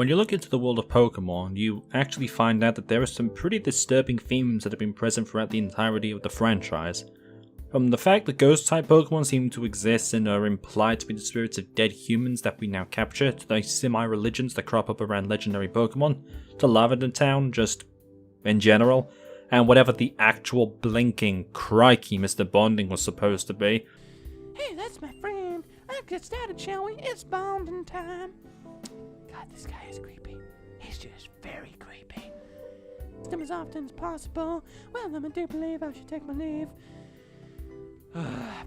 When you look into the world of Pokémon, you actually find out that there are some pretty disturbing themes that have been present throughout the entirety of the franchise. From the fact that ghost-type Pokémon seem to exist and are implied to be the spirits of dead humans that we now capture, to the semi-religions that crop up around legendary Pokémon, to Lavender Town just in general, and whatever the actual blinking, crikey Mr. Bonding was supposed to be. Hey, that's my friend. Let's get started, shall we? It's bonding time. God, this guy is creepy. He's just very creepy. Them as often as possible. Well, I do believe I should take my leave.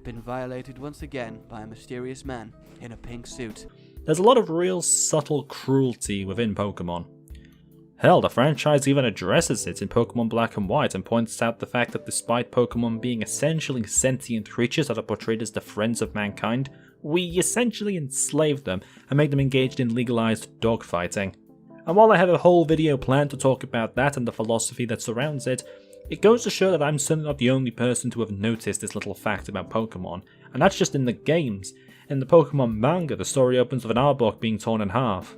Been violated once again by a mysterious man in a pink suit. There's a lot of real subtle cruelty within Pokémon. Hell, the franchise even addresses it in Pokémon Black and White and points out the fact that despite Pokémon being essentially sentient creatures that are portrayed as the friends of mankind, we essentially enslave them and make them engaged in legalized dogfighting. And while I have a whole video planned to talk about that and the philosophy that surrounds it, it goes to show that I'm certainly not the only person to have noticed this little fact about Pokémon, and that's just in the games. In the Pokémon manga, the story opens with an Arbok being torn in half.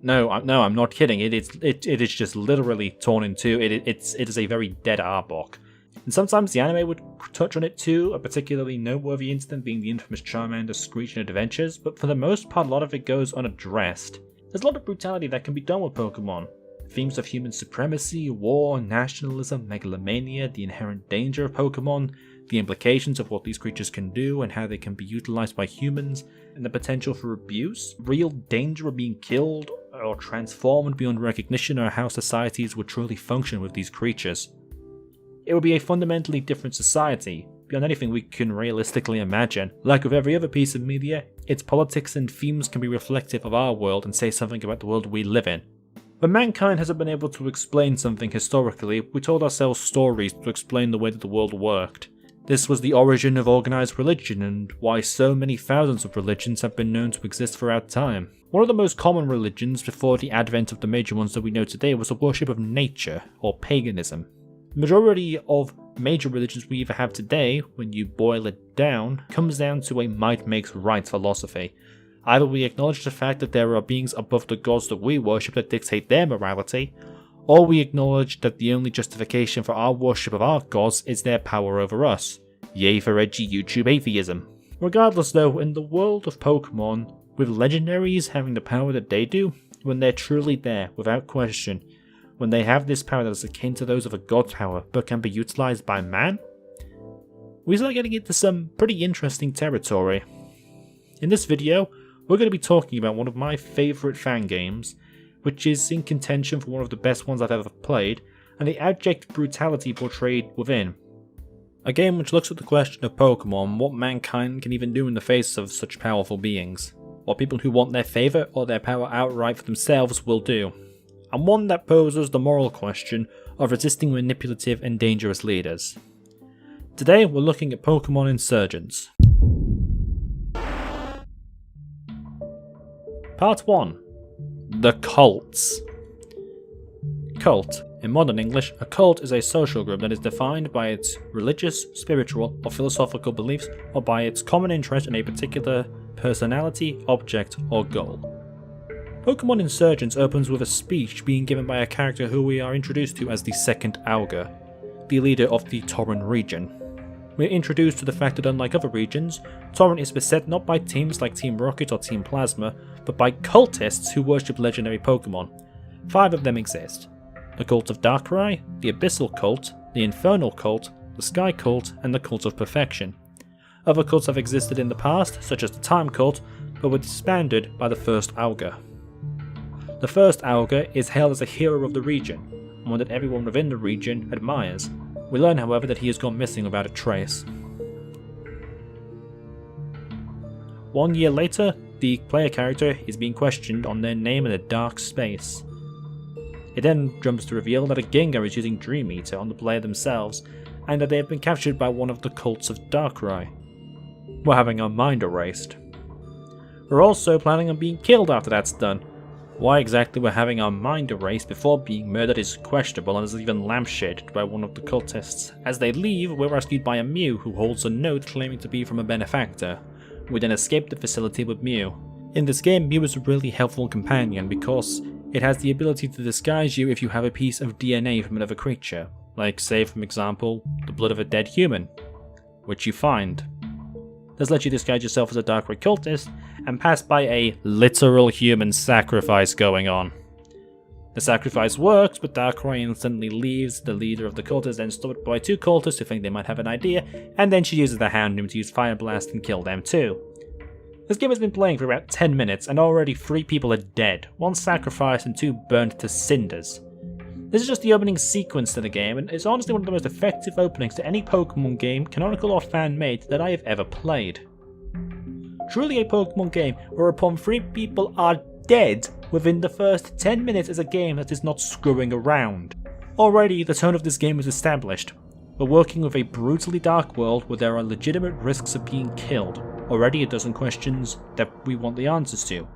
No, I'm not kidding. It is just literally torn in two. It is a very dead Arbok. And sometimes the anime would touch on it too, a particularly noteworthy incident being the infamous Charmander's Screech in Adventures, but for the most part a lot of it goes unaddressed. There's a lot of brutality that can be done with Pokémon. Themes of human supremacy, war, nationalism, megalomania, the inherent danger of Pokémon, the implications of what these creatures can do and how they can be utilized by humans, and the potential for abuse, real danger of being killed or transformed beyond recognition, or how societies would truly function with these creatures. It would be a fundamentally different society, beyond anything we can realistically imagine. Like with every other piece of media, its politics and themes can be reflective of our world and say something about the world we live in. When mankind hasn't been able to explain something historically, we told ourselves stories to explain the way that the world worked. This was the origin of organized religion and why so many thousands of religions have been known to exist throughout time. One of the most common religions before the advent of the major ones that we know today was a worship of nature, or paganism. The majority of major religions we either have today, when you boil it down, comes down to a might makes right philosophy. Either we acknowledge the fact that there are beings above the gods that we worship that dictate their morality, or we acknowledge that the only justification for our worship of our gods is their power over us. Yay for edgy YouTube atheism. Regardless though, in the world of Pokémon, with legendaries having the power that they do, when they're truly there, without question, when they have this power that is akin to those of a god's power but can be utilized by man, we start getting into some pretty interesting territory. In this video, we're going to be talking about one of my favourite Fangames, which is in contention for one of the best ones I've ever played, and the abject brutality portrayed within. A game which looks at the question of Pokémon, what mankind can even do in the face of such powerful beings, what people who want their favour or their power outright for themselves will do, and one that poses the moral question of resisting manipulative and dangerous leaders. Today we're looking at Pokémon Insurgence. Part 1. The Cults. Cult. In modern English, a cult is a social group that is defined by its religious, spiritual, or philosophical beliefs, or by its common interest in a particular personality, object, or goal. Pokémon Insurgence opens with a speech being given by a character who we are introduced to as the Second Augur, the leader of the Torren region. We're introduced to the fact that unlike other regions, Torren is beset not by teams like Team Rocket or Team Plasma, but by cultists who worship legendary Pokémon. 5 of them exist. The Cult of Darkrai, the Abyssal Cult, the Infernal Cult, the Sky Cult, and the Cult of Perfection. Other cults have existed in the past, such as the Time Cult, but were disbanded by the First Augur. The First Augur is hailed as a hero of the region, and one that everyone within the region admires. We learn, however, that he has gone missing without a trace. 1 year later, the player character is being questioned on their name in a dark space. It then jumps to reveal that a Gengar is using Dream Eater on the player themselves, and that they have been captured by one of the cults of Darkrai. We're having our mind erased. We're also planning on being killed after that's done. Why exactly we're having our mind erased before being murdered is questionable and is even lampshaded by one of the cultists. As they leave, we're rescued by a Mew who holds a note claiming to be from a benefactor. We then escape the facility with Mew. In this game, Mew is a really helpful companion because It has the ability to disguise you if you have a piece of DNA from another creature, like say for example, the blood of a dead human, which you find. This lets you disguise yourself as a Darkrai cultist and pass by a literal human sacrifice going on. The sacrifice works, but Darkrai instantly leaves. The leader of the cult is then stopped by 2 cultists who think they might have an idea, and then she uses the Houndoom to use Fire Blast and kill them too. This game has been playing for about 10 minutes and already 3 people are dead, 1 sacrificed and 2 burned to cinders. This is just the opening sequence to the game, and it's honestly one of the most effective openings to any Pokémon game, canonical or fan-made, that I have ever played. Truly a Pokémon game whereupon 3 people are dead within the first 10 minutes is a game that is not screwing around. Already, the tone of this game is established. We're working with a brutally dark world where there are legitimate risks of being killed. Already a dozen questions that we want the answers to.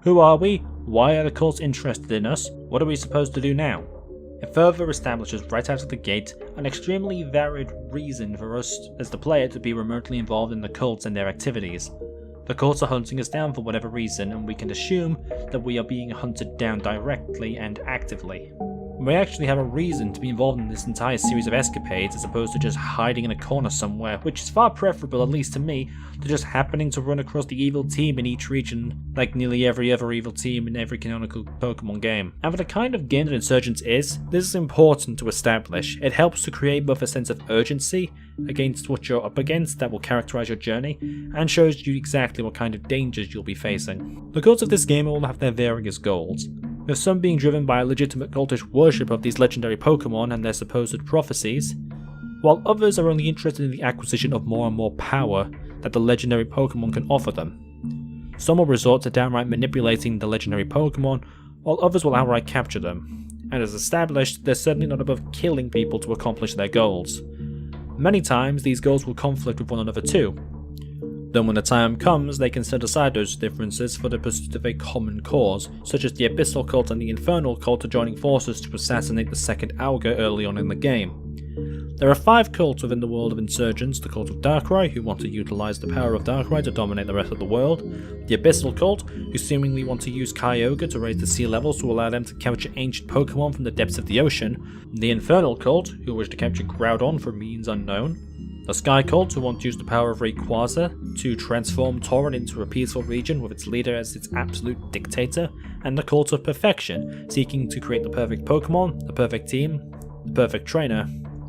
Who are we? Why are the cults interested in us? What are we supposed to do now? It further establishes right out of the gate an extremely varied reason for us as the player to be remotely involved in the cults and their activities. The cults are hunting us down for whatever reason, and we can assume that we are being hunted down directly and actively. We actually have a reason to be involved in this entire series of escapades as opposed to just hiding in a corner somewhere, which is far preferable, at least to me, to just happening to run across the evil team in each region, like nearly every other evil team in every canonical Pokemon game. And for the kind of game that Insurgence is, this is important to establish. It helps to create both a sense of urgency against what you're up against that will characterize your journey, and shows you exactly what kind of dangers you'll be facing. The goals of this game all have their various goals, with some being driven by a legitimate cultish worship of these legendary Pokemon and their supposed prophecies, while others are only interested in the acquisition of more and more power that the legendary Pokemon can offer them. Some will resort to downright manipulating the legendary Pokemon, while others will outright capture them, and as established, they're certainly not above killing people to accomplish their goals. Many times these goals will conflict with one another too. Then when the time comes, they can set aside those differences for the pursuit of a common cause, such as the Abyssal Cult and the Infernal Cult are joining forces to assassinate the second Augur early on in the game. There are 5 cults within the world of Insurgence: the Cult of Darkrai, who want to utilize the power of Darkrai to dominate the rest of the world; the Abyssal Cult, who seemingly want to use Kyogre to raise the sea levels to allow them to capture ancient Pokemon from the depths of the ocean; the Infernal Cult, who wish to capture Groudon for means unknown; the Sky Cult, who want to use the power of Rayquaza to transform Torrent into a peaceful region with its leader as its absolute dictator; and the Cult of Perfection, seeking to create the perfect Pokemon, the perfect team, the perfect trainer,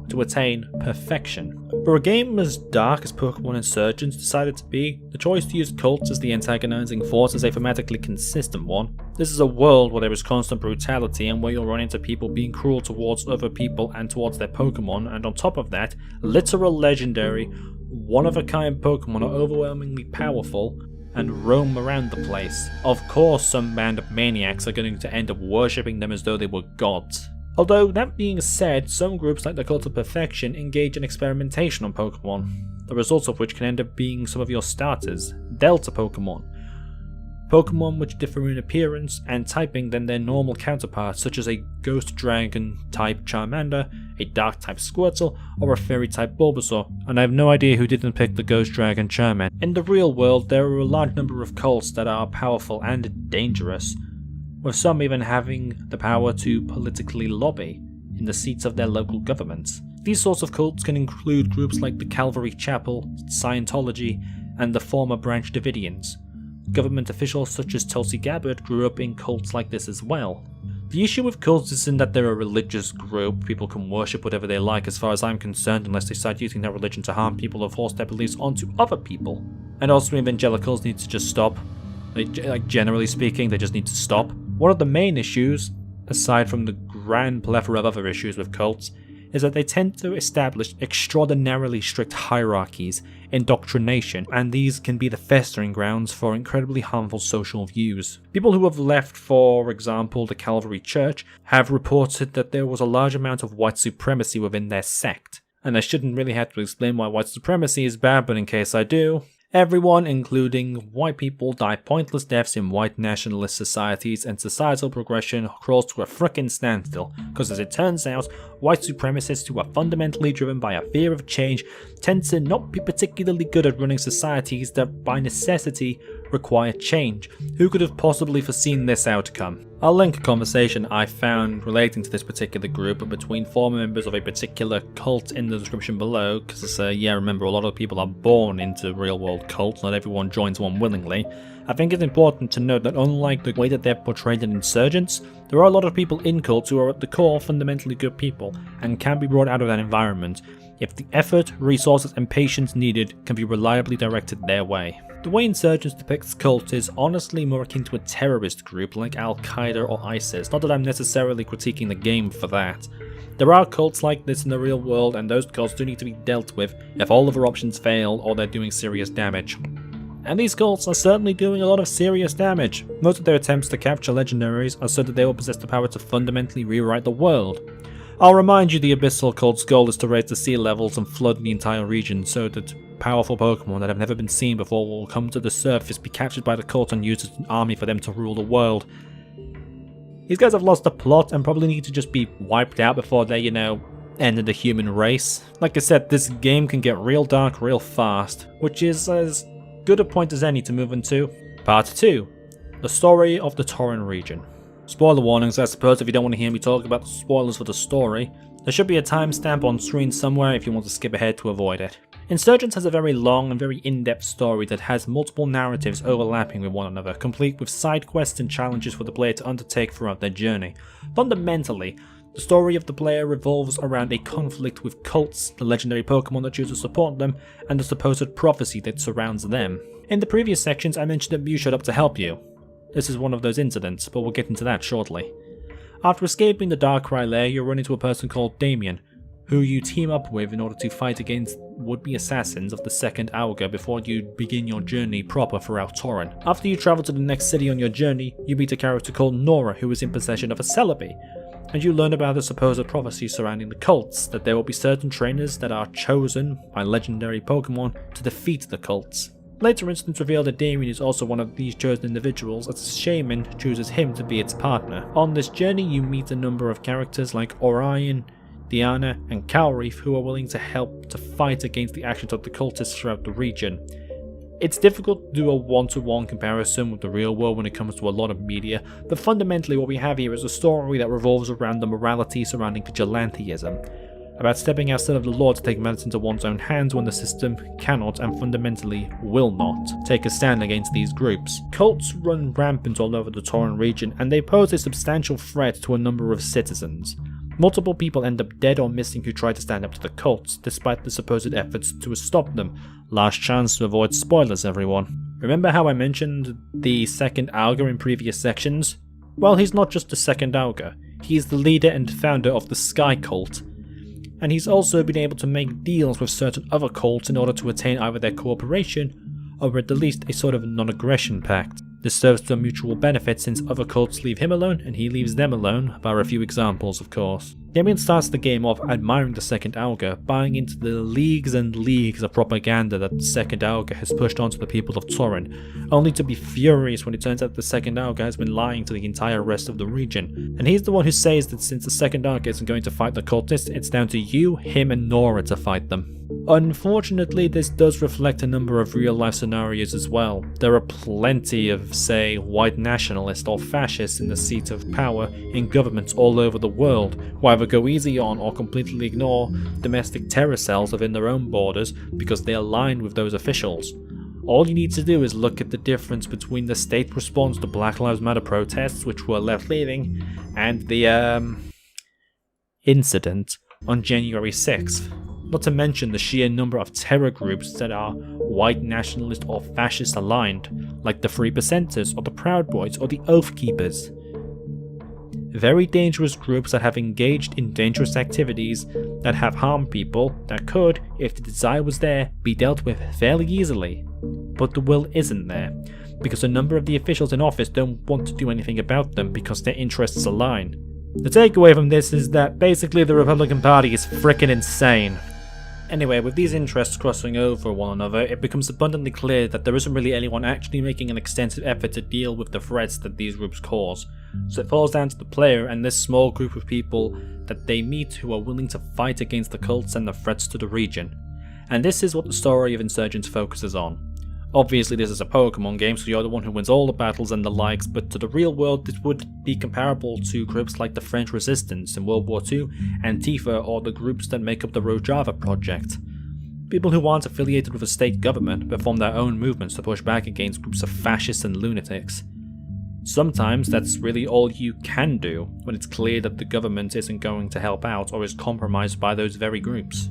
to attain perfection. For a game as dark as Pokémon Insurgence decided to be, the choice to use cults as the antagonizing force is a thematically consistent one. This is a world where there is constant brutality and where you'll run into people being cruel towards other people and towards their Pokémon, and on top of that, literal legendary, one-of-a-kind Pokémon are overwhelmingly powerful and roam around the place. Of course, some band of maniacs are going to end up worshipping them as though they were gods. Although, that being said, some groups like the Cult of Perfection engage in experimentation on Pokemon, the results of which can end up being some of your starters, Delta Pokemon. Pokemon which differ in appearance and typing than their normal counterparts, such as a Ghost Dragon type Charmander, a Dark type Squirtle, or a Fairy type Bulbasaur, and I have no idea who didn't pick the Ghost Dragon Charmander. In the real world, there are a large number of cults that are powerful and dangerous, with some even having the power to politically lobby in the seats of their local governments. These sorts of cults can include groups like the Calvary Chapel, Scientology, and the former Branch Davidians. Government officials such as Tulsi Gabbard grew up in cults like this as well. The issue with cults isn't that they're a religious group, people can worship whatever they like as far as I'm concerned unless they start using their religion to harm people or force their beliefs onto other people. And also evangelicals need to just stop. Like generally speaking, they just need to stop. One of the main issues, aside from the grand plethora of other issues with cults, is that they tend to establish extraordinarily strict hierarchies, indoctrination, and these can be the festering grounds for incredibly harmful social views. People who have left, for example, the Calvary Church, have reported that there was a large amount of white supremacy within their sect. And I shouldn't really have to explain why white supremacy is bad, but in case I do, everyone, including white people, die pointless deaths in white nationalist societies, and societal progression crawls to a frickin' standstill, because as it turns out, white supremacists who are fundamentally driven by a fear of change tend to not be particularly good at running societies that by necessity require change. Who could have possibly foreseen this outcome? I'll link a conversation I found relating to this particular group between former members of a particular cult in the description below, because yeah, remember, a lot of people are born into real world cults, not everyone joins one willingly. I think it's important to note that unlike the way that they're portrayed in Insurgence, there are a lot of people in cults who are at the core fundamentally good people, and can be brought out of that environment, if the effort, resources and patience needed can be reliably directed their way. The way Insurgence depicts cults is honestly more akin to a terrorist group like Al-Qaeda or ISIS, not that I'm necessarily critiquing the game for that. There are cults like this in the real world, and those cults do need to be dealt with if all other options fail or they're doing serious damage. And these cults are certainly doing a lot of serious damage. Most of their attempts to capture legendaries are so that they will possess the power to fundamentally rewrite the world. I'll remind you the Abyssal cult's goal is to raise the sea levels and flood the entire region so that powerful Pokémon that have never been seen before will come to the surface, be captured by the cult and used as an army for them to rule the world. These guys have lost the plot and probably need to just be wiped out before they, end the human race. Like I said, this game can get real dark real fast, which is as good a point as any to move into. Part 2. The story of the Tauren region. Spoiler warnings, I suppose, if you don't want to hear me talk about the spoilers for the story. There should be a timestamp on screen somewhere if you want to skip ahead to avoid it. Insurgence has a very long and very in-depth story that has multiple narratives overlapping with one another, complete with side quests and challenges for the player to undertake throughout their journey. Fundamentally, the story of the player revolves around a conflict with cults, the legendary Pokémon that choose to support them, and the supposed prophecy that surrounds them. In the previous sections I mentioned that Mew showed up to help you. This is one of those incidents, but we'll get into that shortly. After escaping the Darkrai lair, you run into a person called Damien, who you team up with in order to fight against would-be assassins of the Second Auga before you begin your journey proper throughout Tauren. After you travel to the next city on your journey, you meet a character called Nora who is in possession of a Celebi, and you learn about the supposed prophecy surrounding the cults, that there will be certain trainers that are chosen by legendary Pokémon to defeat the cults. Later incidents reveal that Damien is also one of these chosen individuals, as a shaman chooses him to be its partner. On this journey you meet a number of characters like Orion, Diana and Calreef who are willing to help to fight against the actions of the cultists throughout the region. It's difficult to do a one-to-one comparison with the real world when it comes to a lot of media, but fundamentally what we have here is a story that revolves around the morality surrounding vigilantism, about stepping outside of the law to take matters into one's own hands when the system cannot and fundamentally will not take a stand against these groups. Cults run rampant all over the Tauren region, and they pose a substantial threat to a number of citizens. Multiple people end up dead or missing who try to stand up to the cults, despite the supposed efforts to stop them. Last chance to avoid spoilers, everyone. Remember how I mentioned the Second Auga in previous sections? Well, he's not just the Second Auga, he's the leader and founder of the Sky Cult. And he's also been able to make deals with certain other cults in order to attain either their cooperation, or at the least a sort of non-aggression pact. This serves to a mutual benefit since other cults leave him alone and he leaves them alone, bar a few examples of course. Damien starts the game off admiring the Second Auga, buying into the leagues and leagues of propaganda that the Second Auga has pushed onto the people of Tauren, only to be furious when it turns out the Second Auga has been lying to the entire rest of the region. And he's the one who says that since the Second Auga isn't going to fight the cultists, it's down to you, him and Nora to fight them. Unfortunately, this does reflect a number of real-life scenarios as well. There are plenty of, say, white nationalists or fascists in the seat of power in governments all over the world, who either go easy on or completely ignore domestic terror cells within their own borders because they align with those officials. All you need to do is look at the difference between the state response to Black Lives Matter protests, which were left-leaning, and the, incident on January 6th. Not to mention the sheer number of terror groups that are white nationalist or fascist aligned, like the 3%ers or the Proud Boys or the Oath Keepers. Very dangerous groups that have engaged in dangerous activities that have harmed people that could, if the desire was there, be dealt with fairly easily. But the will isn't there, because a number of the officials in office don't want to do anything about them because their interests align. The takeaway from this is that basically the Republican Party is frickin' insane. Anyway, with these interests crossing over one another, it becomes abundantly clear that there isn't really anyone actually making an extensive effort to deal with the threats that these groups cause. So it falls down to the player and this small group of people that they meet who are willing to fight against the cults and the threats to the region. And this is what the story of Insurgence focuses on. Obviously this is a Pokemon game, so you're the one who wins all the battles and the likes, but to the real world it would be comparable to groups like the French Resistance in World War II, Antifa, or the groups that make up the Rojava Project. People who aren't affiliated with a state government but form their own movements to push back against groups of fascists and lunatics. Sometimes that's really all you can do when it's clear that the government isn't going to help out or is compromised by those very groups.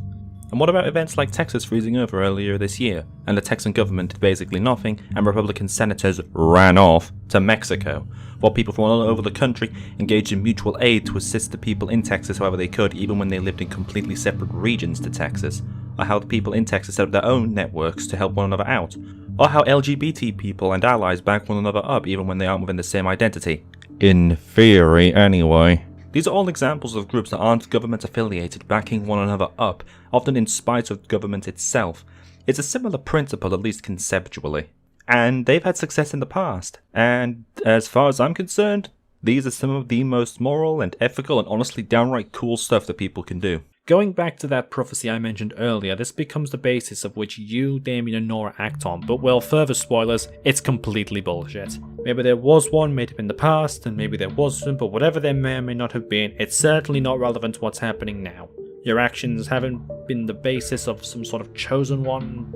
And what about events like Texas freezing over earlier this year, and the Texan government did basically nothing, and Republican senators ran off to Mexico, while people from all over the country engaged in mutual aid to assist the people in Texas however they could, even when they lived in completely separate regions to Texas, or how the people in Texas set up their own networks to help one another out, or how LGBT people and allies back one another up even when they aren't within the same identity. In theory, anyway. These are all examples of groups that aren't government affiliated backing one another up, often in spite of government itself. It's a similar principle, at least conceptually. And they've had success in the past, and as far as I'm concerned, these are some of the most moral and ethical and honestly downright cool stuff that people can do. Going back to that prophecy I mentioned earlier, this becomes the basis of which you, Damien, and Nora act on, but well, further spoilers, it's completely bullshit. Maybe there was one made up in the past, and maybe there wasn't, but whatever there may or may not have been, it's certainly not relevant to what's happening now. Your actions haven't been the basis of some sort of chosen one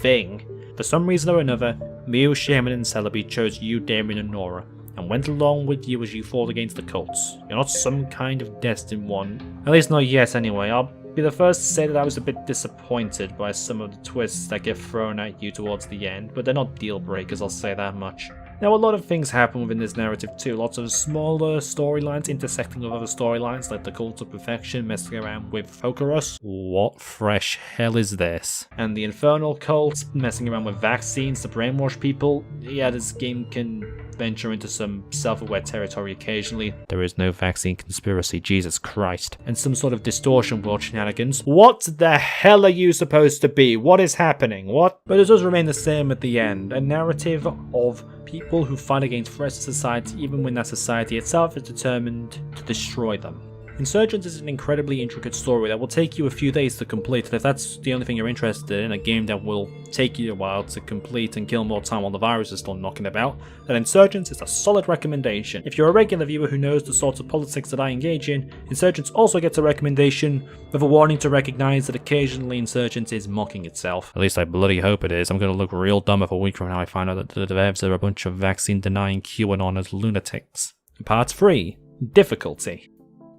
thing. For some reason or another, Mew, Shaman, and Celebi chose you, Damien, and Nora, and went along with you as you fought against the cults. You're not some kind of destined one. At least not yet anyway. I'll be the first to say that I was a bit disappointed by some of the twists that get thrown at you towards the end, but they're not deal breakers, I'll say that much. Now, a lot of things happen within this narrative too, lots of smaller storylines intersecting with other storylines like the Cult of Perfection messing around with Fokarus. What fresh hell is this? And the Infernal Cult messing around with vaccines to brainwash people. Yeah, this game can venture into some self-aware territory occasionally. There is no vaccine conspiracy, Jesus Christ. And some sort of distortion world shenanigans. What the hell are you supposed to be? What is happening? What? But it does remain the same at the end. A narrative of people who fight against threats to society even when that society itself is determined to destroy them. Insurgence is an incredibly intricate story that will take you a few days to complete, and if that's the only thing you're interested in, a game that will take you a while to complete and kill more time while the virus is still knocking about, then Insurgence is a solid recommendation. If you're a regular viewer who knows the sorts of politics that I engage in, Insurgence also gets a recommendation with a warning to recognize that occasionally Insurgence is mocking itself. At least I bloody hope it is. I'm gonna look real dumb if a week from now I find out that the devs are a bunch of vaccine-denying QAnoners lunatics. Part 3. Difficulty.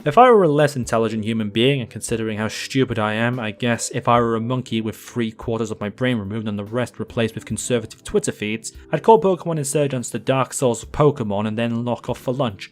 If I were a less intelligent human being, and considering how stupid I am, I guess if I were a monkey with 3/4 of my brain removed and the rest replaced with conservative Twitter feeds, I'd call Pokémon Insurgence the Dark Souls of Pokémon and then lock off for lunch.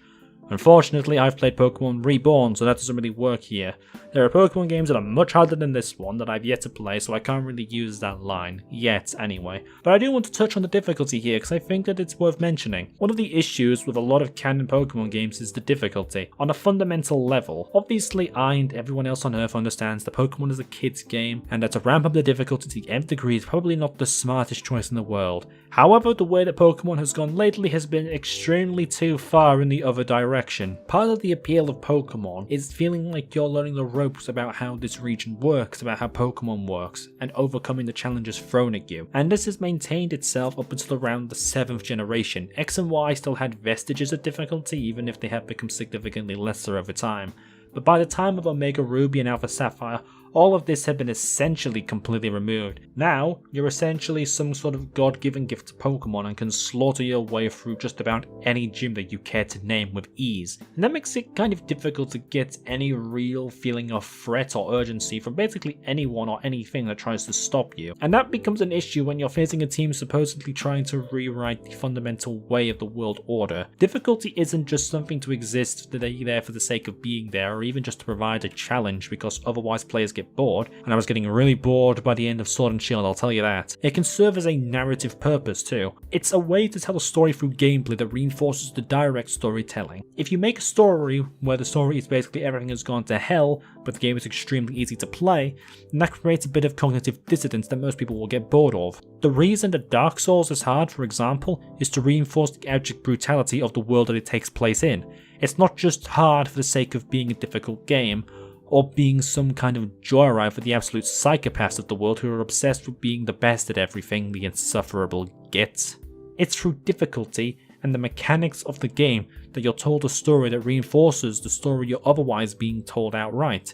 Unfortunately, I've played Pokémon Reborn, so that doesn't really work here. There are Pokémon games that are much harder than this one that I've yet to play, so I can't really use that line. Yet, anyway. But I do want to touch on the difficulty here, because I think that it's worth mentioning. One of the issues with a lot of canon Pokémon games is the difficulty. On a fundamental level, obviously I and everyone else on Earth understands that Pokémon is a kid's game, and that to ramp up the difficulty to the nth degree is probably not the smartest choice in the world. However, the way that Pokémon has gone lately has been extremely too far in the other direction. Part of the appeal of Pokémon is feeling like you're learning the ropes about how this region works, about how Pokémon works, and overcoming the challenges thrown at you. And this has maintained itself up until around the 7th generation. X and Y still had vestiges of difficulty, even if they have become significantly lesser over time. But by the time of Omega Ruby and Alpha Sapphire, all of this had been essentially completely removed. Now, you're essentially some sort of god-given gift to Pokemon and can slaughter your way through just about any gym that you care to name with ease. And that makes it kind of difficult to get any real feeling of threat or urgency from basically anyone or anything that tries to stop you. And that becomes an issue when you're facing a team supposedly trying to rewrite the fundamental way of the world order. Difficulty isn't just something to exist there for the sake of being there, or even just to provide a challenge because otherwise players get bored, and I was getting really bored by the end of Sword and Shield, I'll tell you that. It can serve as a narrative purpose too. It's a way to tell a story through gameplay that reinforces the direct storytelling. If you make a story where the story is basically everything has gone to hell, but the game is extremely easy to play, then that creates a bit of cognitive dissonance that most people will get bored of. The reason that Dark Souls is hard, for example, is to reinforce the abject brutality of the world that it takes place in. It's not just hard for the sake of being a difficult game, or being some kind of joyride for the absolute psychopaths of the world who are obsessed with being the best at everything the insufferable gets. It's through difficulty and the mechanics of the game that you're told a story that reinforces the story you're otherwise being told outright.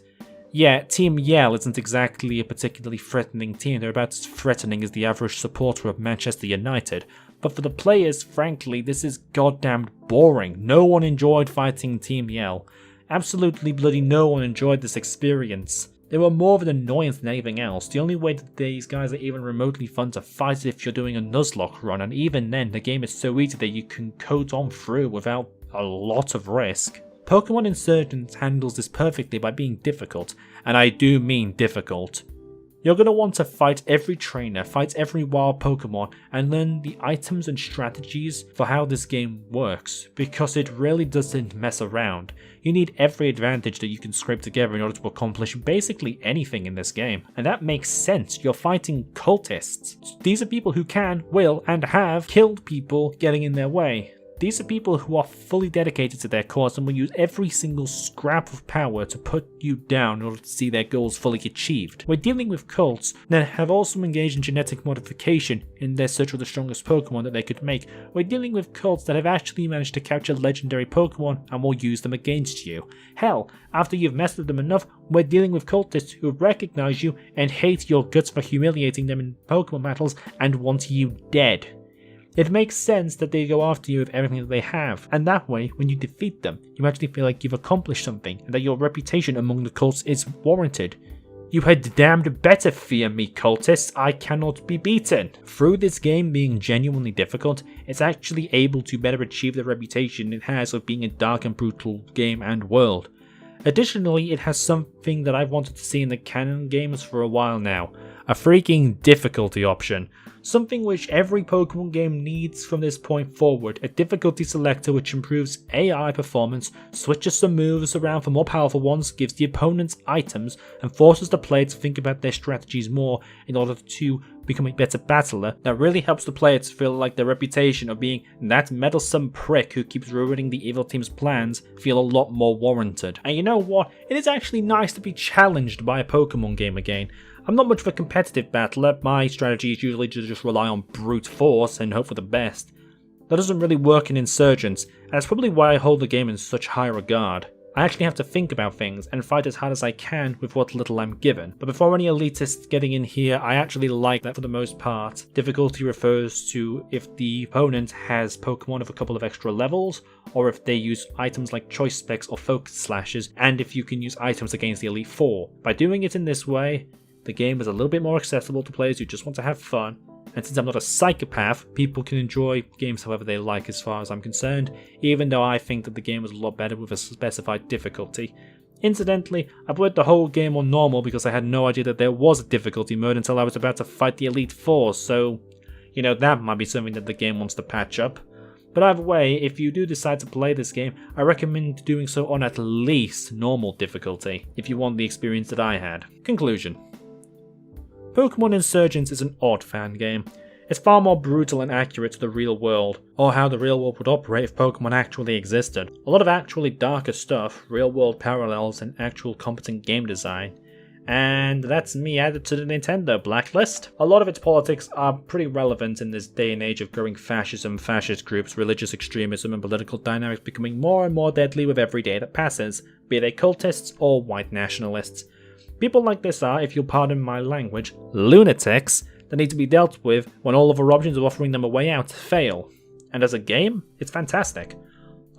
Yeah, Team Yell isn't exactly a particularly threatening team, they're about as threatening as the average supporter of Manchester United, but for the players, frankly, this is goddamn boring. No one enjoyed fighting Team Yell. Absolutely bloody no one enjoyed this experience. They were more of an annoyance than anything else. The only way that these guys are even remotely fun to fight is if you're doing a Nuzlocke run, and even then the game is so easy that you can coat on through without a lot of risk. Pokémon Insurgence handles this perfectly by being difficult, and I do mean difficult. You're going to want to fight every trainer, fight every wild Pokemon, and learn the items and strategies for how this game works, because it really doesn't mess around. You need every advantage that you can scrape together in order to accomplish basically anything in this game. And that makes sense, you're fighting cultists. These are people who can, will, and have killed people getting in their way. These are people who are fully dedicated to their cause and will use every single scrap of power to put you down in order to see their goals fully achieved. We're dealing with cults that have also engaged in genetic modification in their search for the strongest Pokemon that they could make. We're dealing with cults that have actually managed to capture legendary Pokemon and will use them against you. Hell, after you've messed with them enough, we're dealing with cultists who recognize you and hate your guts for humiliating them in Pokemon battles and want you dead. It makes sense that they go after you with everything that they have, and that way, when you defeat them, you actually feel like you've accomplished something, and that your reputation among the cults is warranted. You had damned better fear me, cultists, I cannot be beaten. Through this game being genuinely difficult, it's actually able to better achieve the reputation it has of being a dark and brutal game and world. Additionally, it has something that I've wanted to see in the canon games for a while now, a freaking difficulty option. Something which every Pokemon game needs from this point forward, a difficulty selector which improves AI performance, switches some moves around for more powerful ones, gives the opponents items, and forces the player to think about their strategies more in order to become a better battler. That really helps the player to feel like their reputation of being that meddlesome prick who keeps ruining the evil team's plans feel a lot more warranted. And you know what? It is actually nice to be challenged by a Pokemon game again. I'm not much of a competitive battler, my strategy is usually to just rely on brute force and hope for the best. That doesn't really work in Insurgence, and that's probably why I hold the game in such high regard. I actually have to think about things and fight as hard as I can with what little I'm given. But before any elitists getting in here, I actually like that for the most part. Difficulty refers to if the opponent has Pokemon of a couple of extra levels, or if they use items like choice specs or focus slashes, and if you can use items against the Elite Four. By doing it in this way, the game is a little bit more accessible to players who just want to have fun, and since I'm not a psychopath, people can enjoy games however they like as far as I'm concerned, even though I think that the game was a lot better with a specified difficulty. Incidentally, I played the whole game on normal because I had no idea that there was a difficulty mode until I was about to fight the Elite Four, so, you know, that might be something that the game wants to patch up. But either way, if you do decide to play this game, I recommend doing so on at least normal difficulty, if you want the experience that I had. Conclusion. Pokémon Insurgence is an odd fan game. It's far more brutal and accurate to the real world, or how the real world would operate if Pokémon actually existed. A lot of actually darker stuff, real world parallels and actual competent game design. And that's me added to the Nintendo blacklist. A lot of its politics are pretty relevant in this day and age of growing fascism, fascist groups, religious extremism and political dynamics becoming more and more deadly with every day that passes, be they cultists or white nationalists. People like this are, if you'll pardon my language, lunatics that need to be dealt with when all other options of offering them a way out fail. And as a game, it's fantastic.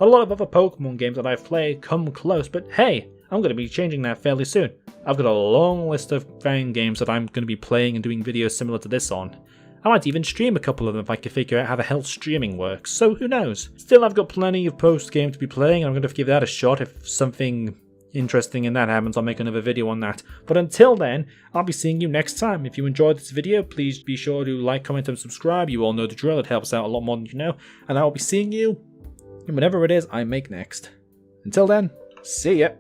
A lot of other Pokemon games that I've played come close, but hey, I'm going to be changing that fairly soon. I've got a long list of Fangames that I'm going to be playing and doing videos similar to this on. I might even stream a couple of them if I can figure out how the hell streaming works, so who knows. Still, I've got plenty of post-game to be playing, and I'm going to give that a shot. If something interesting in that happens, I'll make another video on that. But until then, I'll be seeing you next time. If you enjoyed this video, please be sure to like, comment and subscribe. You all know the drill, it helps out a lot more than you know. And I will be seeing you in whatever it is I make next. Until then, see ya!